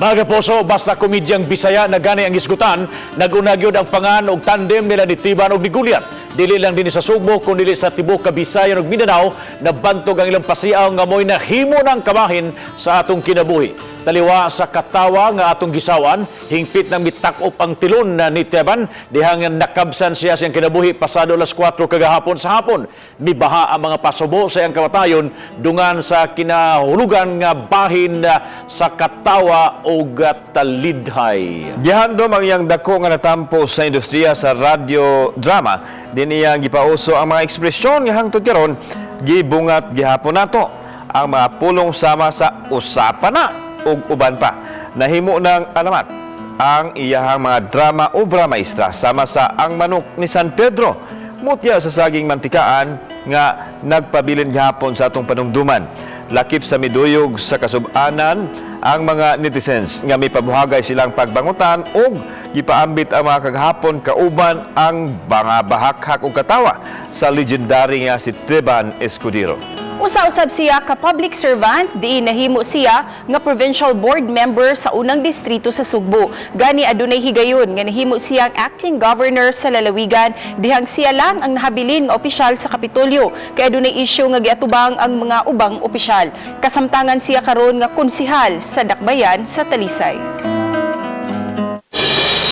Mga kapuso, basta komedyang Bisaya na gani ang isgutan, nagunag yun ang pangan og tandem nila ni Tiban og ni Gulyat. Dili lang din sa Sugbo, kundi sa tibok Kabisayan ug Mindanao, nabantog ang ilang pasiaw nga mo'y nahimo ng kamahin sa atong kinabuhi. Taliwa sa katawa nga atong gisawan, hingpit nang mitak-op ang tilon na ni Tiban, dihang nakabsan siya siyang kinabuhi pasado alas 4 kagahapon sa hapon. Mibaha ang mga pasubo sa iyang kamatayon dungan sa kinahulugan nga bahin sa katawa o talidhay. Gihandom ang iyang dako nga natampo sa industriya sa radio drama. Din iyang gipauso ang mga ekspresyon nga hangtod karon gibungat gihapon nato ang mga pulong sama sa usapan na ug uban pa. Nahimo ng alamat ang iyahang mga drama obra maestra sama sa Ang Manok ni San Pedro, mutya sa saging mantikaan nga nagpabilin gihapon sa atong panungduman. Lakip sa miduyog sa kasub-anan ang mga netizens nga may pabuhagay silang pagbangutan ug gipaambit ang mga kaghapon kauban ang mga bahakhak ug katawa sa legendary nga si Tiban Escudero. Usa-usab siya ka public servant, diin nahimo siya nga provincial board member sa unang distrito sa Sugbo. Gani adunay higayon nga nahimo siya ang acting governor sa Lalawigan, dihang siya lang ang nahabilin nga opisyal sa Kapitolyo. Kay adunay isyu nga giatubang ang mga ubang opisyal. Kasamtangan siya karon nga konsihal sa Dakbayan sa Talisay.